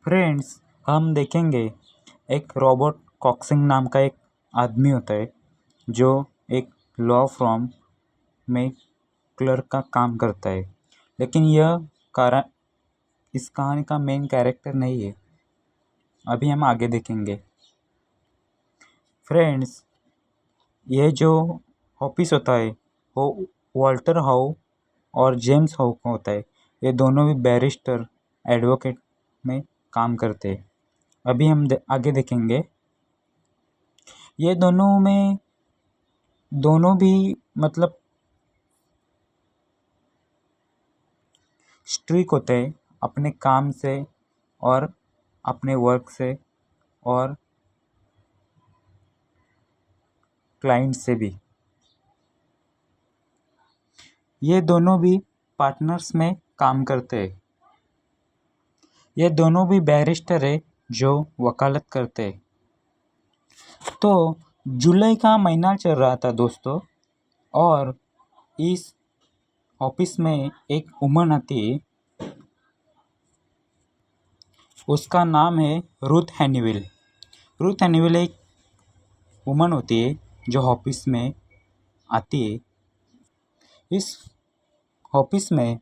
Friends, हम देखेंगे एक रॉबर्ट कॉक्सिंग नाम का एक आदमी होता है जो एक लॉ फर्म में क्लर्क का काम करता है। लेकिन यह कारण इस कहानी का मेन कैरेक्टर नहीं है। अभी हम आगे देखेंगे। फ्रेंड्स, ये जो ऑफिस होता है वो वॉल्टर हाउ और जेम्स हाउ का होता है। ये दोनों भी बैरिस्टर एडवोकेट में काम करते हैं। अभी हम आगे देखेंगे। ये दोनों भी मतलब स्ट्रिक होते हैं अपने काम से और अपने वर्क से और क्लाइंट से भी। ये दोनों भी पार्टनर्स में काम करते हैं। ये दोनों भी बैरिस्टर है जो वकालत करते हैं। तो जुलाई का महीना चल रहा था दोस्तों, और इस ऑफिस में एक वुमन आती है। उसका नाम है रूथ हैनीवेल। रूथ हैनीवेल एक वुमन होती है जो ऑफिस में आती है। इस ऑफिस में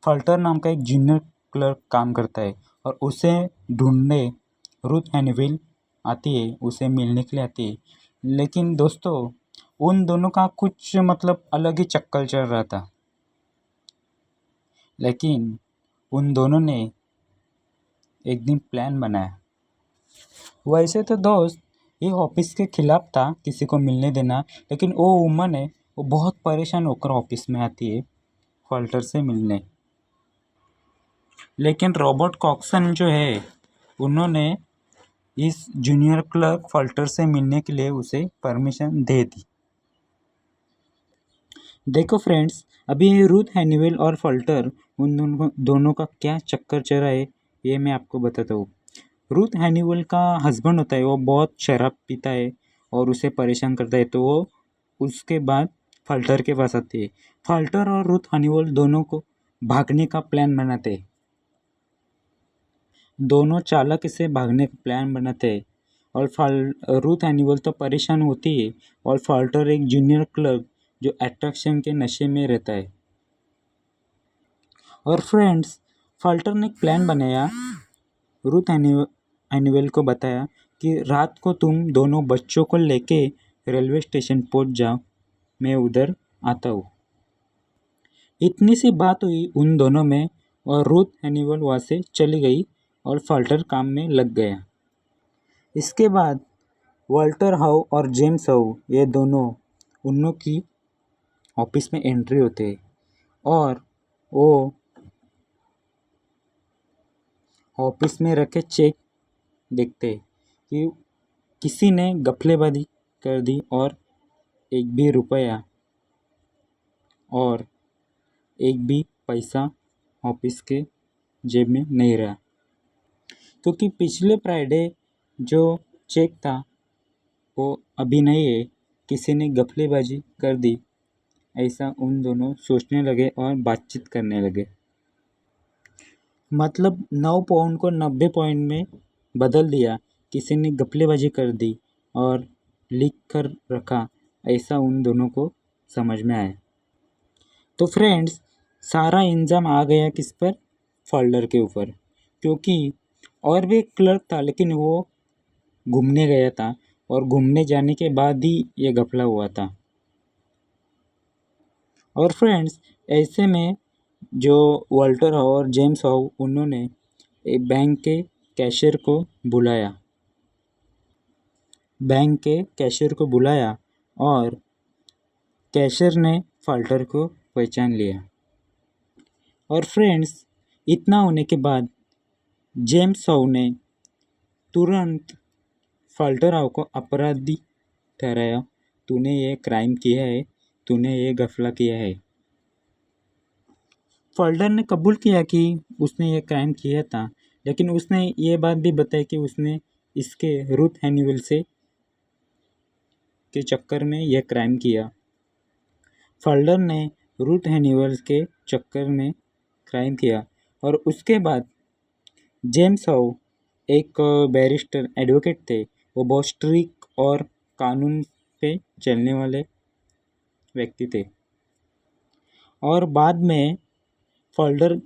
फल्टर नाम का एक जूनियर क्लर्क काम करता है और उसे ढूंढने रूथ हैनीवेल आती है, उसे मिलने के लिए आती है। लेकिन दोस्तों, उन दोनों का कुछ मतलब अलग ही चक्कर चल रहा था। लेकिन उन दोनों ने एक दिन प्लान बनाया। वैसे तो दोस्त, ये ऑफिस के खिलाफ था किसी को मिलने देना, लेकिन वो वुमन है, वो बहुत परेशान होकर ऑफिस में आती है फल्टर से मिलने। लेकिन रॉबर्ट कॉक्सन जो है, उन्होंने इस जूनियर क्लर्क फल्टर से मिलने के लिए उसे परमिशन दे दी। देखो फ्रेंड्स, अभी रूथ हैनीवेल और फल्टर उन दोनों का क्या चक्कर चल रहा है, ये मैं आपको बताता हूँ। रूथ हैनीवेल का हस्बैंड होता है, वो बहुत शराब पीता है और उसे परेशान करता है, तो वो उसके बाद फल्टर के पास आती है। फल्टर और रूथ हैनीवेल दोनों को भागने का प्लान बनाते हैं। दोनों चालाक से भागने का प्लान बनाते हैं और रूथ हैनीवेल तो परेशान होती है और फल्टर एक जूनियर क्लर्क जो अट्रैक्शन के नशे में रहता है। और फ्रेंड्स, फल्टर ने एक प्लान बनाया। रूथ हैनीवेल को बताया कि रात को तुम दोनों बच्चों को लेके रेलवे स्टेशन पहुंच जाओ, मैं उधर आता हूँ। इतनी सी बात हुई उन दोनों में और रूथ हैनीवेल वहाँ से चली गई और फल्टर काम में लग गया। इसके बाद वॉल्टर हाउ और जेम्स हाउ, ये दोनों की ऑफिस में एंट्री होते हैं और वो ऑफिस में रखे चेक देखते कि किसी ने गफलेबाजी कर दी और एक भी रुपया और एक भी पैसा ऑफिस के जेब में नहीं रहा, क्योंकि पिछले फ्राइडे जो चेक था वो अभी नहीं है, किसी ने गफलेबाजी कर दी। ऐसा उन दोनों सोचने लगे और बातचीत करने लगे। मतलब 9 पाउंड को 90 पॉइंट में बदल दिया, किसी ने गफलेबाजी कर दी और लिख कर रखा, ऐसा उन दोनों को समझ में आया। तो फ्रेंड्स, सारा इल्ज़ाम आ गया किस पर? फल्टर के ऊपर, क्योंकि और भी एक क्लर्क था लेकिन वो घूमने गया था और घूमने जाने के बाद ही ये घपला हुआ था। और फ्रेंड्स, ऐसे में जो वॉल्टर हाउ और जेम्स हाउ, उन्होंने एक बैंक के कैशियर को बुलाया। बैंक के कैशियर को बुलाया और कैशियर ने फल्टर को पहचान लिया। और फ्रेंड्स, इतना होने के बाद जेम्स हाउ ने तुरंत फल्टर हाउ को अपराधी ठहराया। तूने ये क्राइम किया है, तूने ये घपला किया है। फल्टर ने कबूल किया कि उसने ये क्राइम किया था, लेकिन उसने ये बात भी बताई कि उसने इसके रूथ हैनीवेल से के चक्कर में यह क्राइम किया। फल्टर ने रूथ हैनीवेल के चक्कर में क्राइम किया और उसके बाद जेम्स हाउ एक बैरिस्टर एडवोकेट थे। वो बहुत स्ट्रिक्ट और कानून पे चलने वाले व्यक्ति थे। और बाद में फोल्डर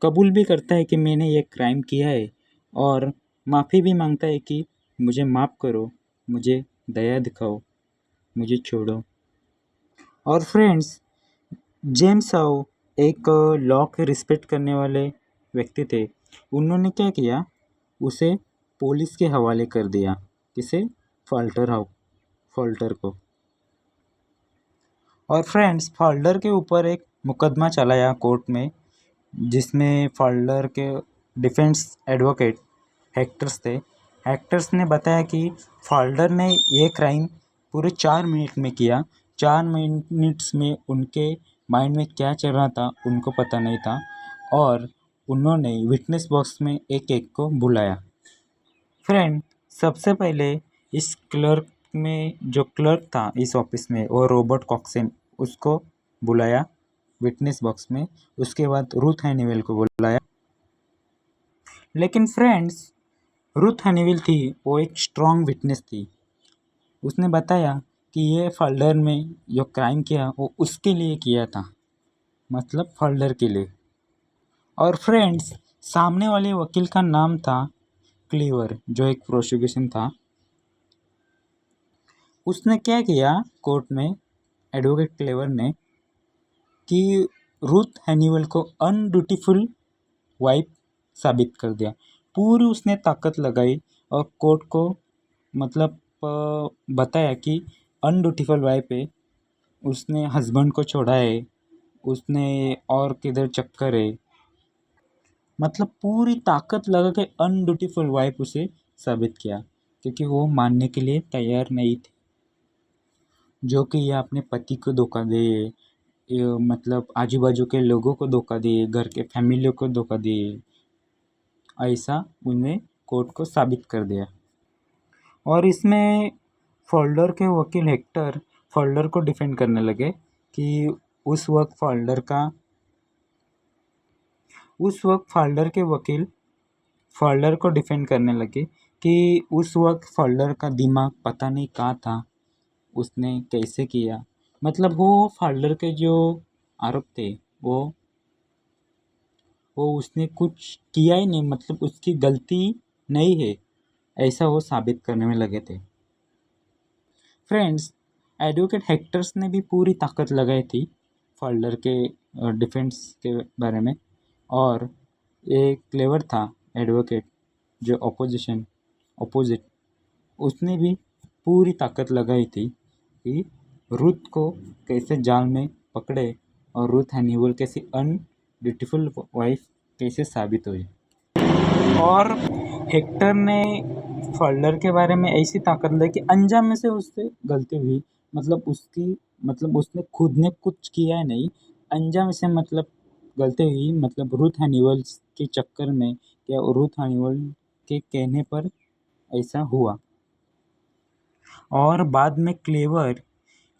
कबूल भी करता है कि मैंने ये क्राइम किया है और माफ़ी भी मांगता है कि मुझे माफ़ करो, मुझे दया दिखाओ, मुझे छोड़ो। और फ्रेंड्स, जेम्स साउ एक लॉ के रिस्पेक्ट करने वाले व्यक्ति थे। उन्होंने क्या किया, उसे पुलिस के हवाले कर दिया। किसे? फॉल्टर को। और फ्रेंड्स, फॉल्डर के ऊपर एक मुकदमा चलाया कोर्ट में, जिसमें फॉल्डर के डिफेंस एडवोकेट हेक्टर्स थे। हेक्टर्स ने बताया कि फॉल्डर ने ये क्राइम पूरे 4 मिनट में किया। 4 मिनट्स में उनके माइंड में क्या चल रहा था उनको पता नहीं था। और उन्होंने विटनेस बॉक्स में एक एक को बुलाया। फ्रेंड, सबसे पहले इस क्लर्क में जो क्लर्क था इस ऑफिस में, वो रॉबर्ट कॉक्सन, उसको बुलाया विटनेस बॉक्स में। उसके बाद रूथ हैनीवेल को बुलाया। लेकिन फ्रेंड्स, रूथ हैनीवेल थी, वो एक स्ट्रॉन्ग विटनेस थी। उसने बताया कि ये फॉल्डर में जो क्राइम किया वो उसके लिए किया था, मतलब फॉल्डर के लिए। और फ्रेंड्स, सामने वाले वकील का नाम था क्लीवर, जो एक प्रोसिक्यूशन था। उसने क्या किया कोर्ट में, एडवोकेट क्लेवर ने, कि रूथ हैनीवेल को अनड्यूटीफुल वाइफ साबित कर दिया। पूरी उसने ताकत लगाई और कोर्ट को मतलब बताया कि अनड्यूटीफुल वाइफ है, उसने हस्बैंड को छोड़ा है, उसने और किधर चक्कर है, मतलब पूरी ताकत लगा के अनड्यूटीफुल वाइफ उसे साबित किया, क्योंकि वो मानने के लिए तैयार नहीं थी। जो कि ये अपने पति को धोखा दे, मतलब आजू बाजू के लोगों को धोखा दिए, घर के फैमिली को धोखा दिए, ऐसा उन्हें कोर्ट को साबित कर दिया। और इसमें फोल्डर के वकील हेक्टर फोल्डर को डिफेंड करने लगे कि उस वक्त फोल्डर के वकील फोल्डर को डिफेंड करने लगे कि उस वक्त फोल्डर का दिमाग पता नहीं कहाँ था, उसने कैसे किया। मतलब वो फोल्डर के जो आरोप थे वो उसने कुछ किया ही नहीं, मतलब उसकी गलती नहीं है, ऐसा वो साबित करने में लगे थे। फ्रेंड्स, एडवोकेट हेक्टर्स ने भी पूरी ताकत लगाई थी फोल्डर के डिफेंस के बारे में। और एक क्लेवर था एडवोकेट जो अपोजिट, उसने भी पूरी ताकत लगाई थी कि रूथ को कैसे जाल में पकड़े और रूथ हैनीवेल कैसी अनब्यूटीफुल वाइफ कैसे साबित हुई। और हेक्टर ने फोल्डर के बारे में ऐसी ताकत लाई कि अनजाने से उससे गलती हुई, मतलब उसने खुद ने कुछ किया है नहीं, अनजाने से मतलब गलती हुई, मतलब रूथ हैनीवेल के चक्कर में या रूथ हैनीवेल के कहने पर ऐसा हुआ। और बाद में क्लेवर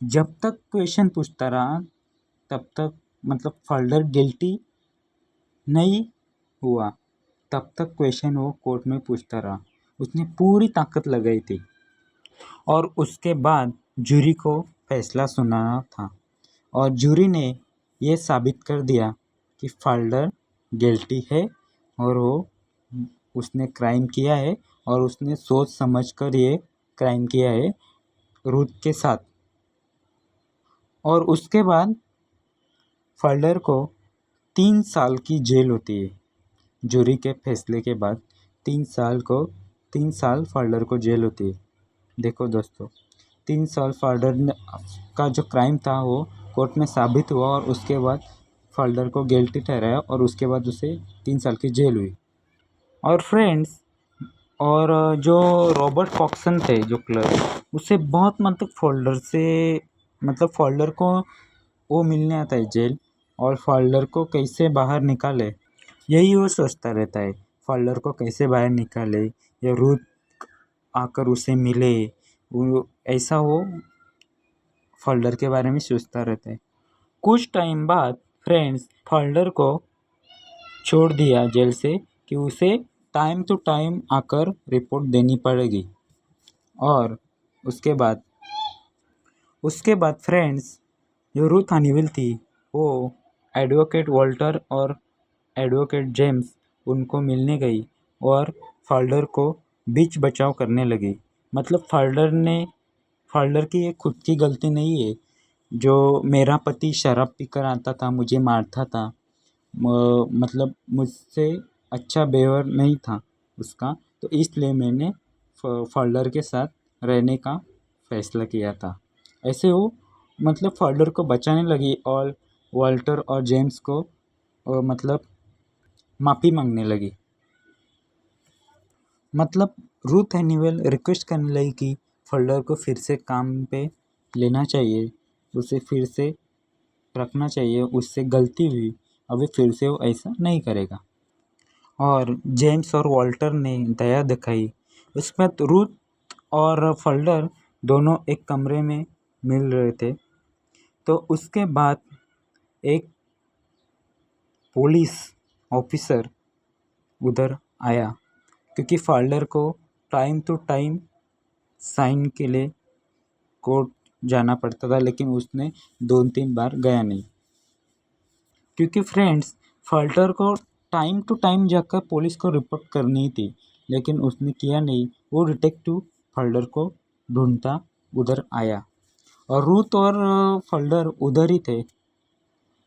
जब तक क्वेश्चन पूछता रहा तब तक, मतलब फोल्डर गिल्टी नहीं हुआ, तब तक क्वेश्चन वो कोर्ट में पूछता रहा। उसने पूरी ताकत लगाई थी। और उसके बाद जूरी को फैसला सुनाना था और जूरी ने ये साबित कर दिया कि फोल्डर गिल्टी है और उसने क्राइम किया है और उसने सोच समझ कर ये क्राइम किया है रूथ के साथ। और उसके बाद फोल्डर को 3 साल की जेल होती है। जूरी के फैसले के बाद 3 साल फोल्डर को जेल होती है। देखो दोस्तों, 3 साल फोल्डर का जो क्राइम था वो कोर्ट में साबित हुआ और उसके बाद फोल्डर को गिल्टी ठहराया और उसके बाद उसे 3 साल की जेल हुई। और फ्रेंड्स, और जो रॉबर्ट कॉक्सन थे जो क्लर्क, उसे बहुत मतलब फोल्डर को वो मिलने आता है जेल, और फोल्डर को कैसे बाहर निकाले यही वो सोचता रहता है। फोल्डर को कैसे बाहर निकाले या रूथ आकर उसे मिले, वो ऐसा वो फोल्डर के बारे में सोचता रहता है। कुछ टाइम बाद फ्रेंड्स, फोल्डर को छोड़ दिया जेल से कि उसे टाइम टू टाइम आकर रिपोर्ट देनी पड़ेगी। और उसके बाद फ्रेंड्स, जो रूथ हनीवेल थी वो एडवोकेट वॉल्टर और एडवोकेट जेम्स उनको मिलने गई और फल्डर को बीच बचाव करने लगी। मतलब फल्डर की ये खुद की गलती नहीं है। जो मेरा पति शराब पीकर आता था, मुझे मारता था, मतलब मुझसे अच्छा व्यवहार नहीं था उसका, तो इसलिए मैंने फल्डर के साथ रहने का फैसला किया था। ऐसे वो मतलब फल्डर को बचाने लगी और वॉल्टर और जेम्स को मतलब माफ़ी मांगने लगी। मतलब रूथ हैनीवेल रिक्वेस्ट करने लगी कि फल्डर को फिर से काम पे लेना चाहिए, उसे फिर से रखना चाहिए, उससे गलती हुई, अभी फिर से वो ऐसा नहीं करेगा। और जेम्स और वॉल्टर ने दया दिखाई। उसके बाद रूथ और फल्डर दोनों एक कमरे में मिल रहे थे। तो उसके बाद एक पुलिस ऑफिसर उधर आया, क्योंकि फल्डर को टाइम टू टाइम साइन के लिए कोर्ट जाना पड़ता था, लेकिन उसने 2-3 बार गया नहीं। क्योंकि फ्रेंड्स, फल्टर को टाइम टू टाइम जाकर पुलिस को रिपोर्ट करनी थी, लेकिन उसने किया नहीं। वो डिटेक्टिव फल्डर को ढूंढता उधर आया और रूथ और फल्डर उधर ही थे।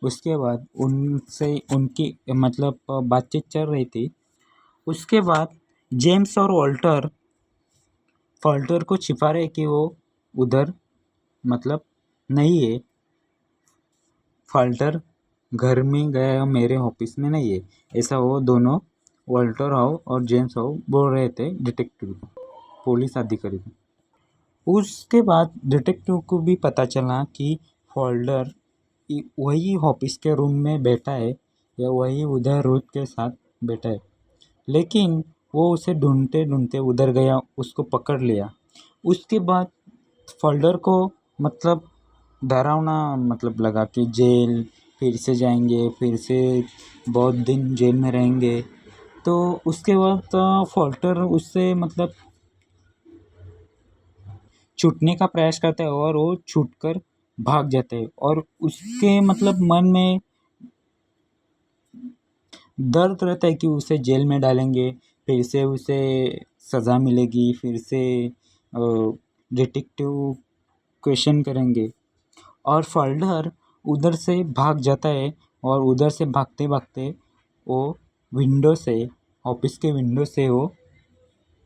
उसके बाद उनसे उनकी मतलब बातचीत चल रही थी। उसके बाद जेम्स और वॉल्टर फल्टर को छिपा रहे कि वो उधर मतलब नहीं है, फल्टर घर में गया है, मेरे ऑफिस में नहीं है, ऐसा वो दोनों वॉल्टर हाउ और जेम्स हाउ बोल रहे थे डिटेक्टिव पुलिस अधिकारी को। उसके बाद डिटेक्टिव को भी पता चला कि फोल्डर वही ऑफिस के रूम में बैठा है या वही उधर रूथ के साथ बैठा है, लेकिन वो उसे ढूंढते ढूंढते उधर गया, उसको पकड़ लिया। उसके बाद फोल्डर को मतलब डरावना मतलब लगा कि जेल फिर से जाएंगे, फिर से बहुत दिन जेल में रहेंगे। तो उसके बाद फोल्टर उससे मतलब छूटने का प्रयास करता है और वो छूटकर भाग जाता है। और उसके मतलब मन में दर्द रहता है कि उसे जेल में डालेंगे, फिर से उसे सज़ा मिलेगी, फिर से डिटेक्टिव क्वेश्चन करेंगे। और फल्डर उधर से भाग जाता है और उधर से भागते भागते वो विंडो से ऑफिस के विंडो से वो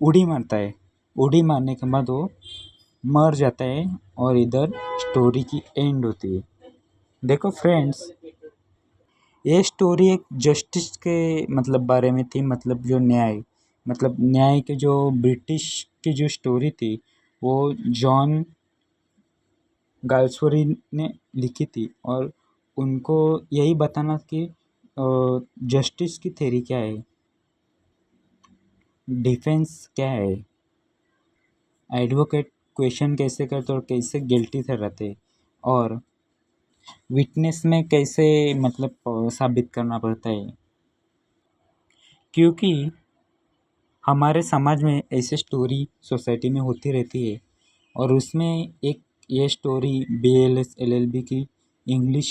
उड़ी मारता है। उड़ी मारने के बाद वो मर जाता है और इधर स्टोरी की एंड होती है। देखो फ्रेंड्स, ये स्टोरी एक जस्टिस के मतलब बारे में थी, मतलब जो न्याय के जो ब्रिटिश की जो स्टोरी थी वो जॉन गाल्सवरी ने लिखी थी। और उनको यही बताना कि जस्टिस की थ्योरी क्या है, डिफेंस क्या है, एडवोकेट क्वेश्चन कैसे करते और कैसे गिल्टी ठहराते, और विटनेस में कैसे मतलब साबित करना पड़ता है। क्योंकि हमारे समाज में ऐसे स्टोरी सोसाइटी में होती रहती है। और उसमें एक ये स्टोरी BLS LLB की इंग्लिश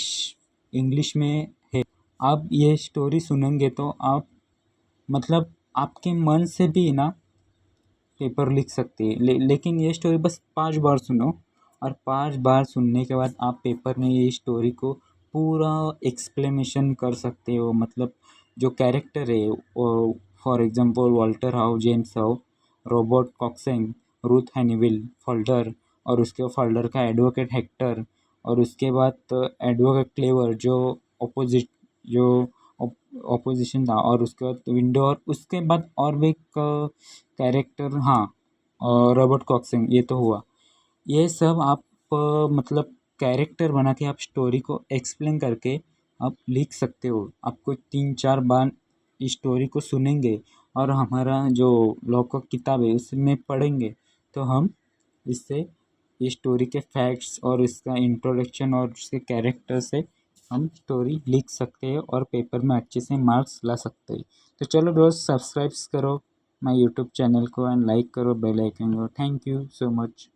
इंग्लिश में है। आप ये स्टोरी सुनेंगे तो आप मतलब आपके मन से भी ना पेपर लिख सकते हैं। लेकिन ये स्टोरी बस 5 बार सुनो, और 5 बार सुनने के बाद आप पेपर में ये स्टोरी को पूरा एक्सप्लेनेशन कर सकते हो। मतलब जो कैरेक्टर है, for example Walter How, James How, Robert Cokeson, Ruth Honeywill, Falder, और उसके फल्डर का एडवोकेट हेक्टर, और उसके बाद एडवोकेट क्लेवर जो अपोजिट जो ऑपोजिशन था, और उसके बाद विंडो, और उसके बाद और भी एक कैरेक्टर, हाँ, और रॉबर्ट कॉक्सिंग, ये तो हुआ। ये सब आप मतलब कैरेक्टर बना के आप स्टोरी को एक्सप्लेन करके आप लिख सकते हो। आपको 3-4 बार इस स्टोरी को सुनेंगे और हमारा जो लॉ का किताब है उसमें पढ़ेंगे, तो हम इससे इस स्टोरी के फैक्ट्स और इसका इंट्रोडक्शन और उसके कैरेक्टर से हम स्टोरी लिख सकते हैं और पेपर में अच्छे से मार्क्स ला सकते हैं। तो चलो दोस्त, सब्सक्राइब करो माय यूट्यूब चैनल को एंड लाइक करो बेल आइकन को। Thank you so much.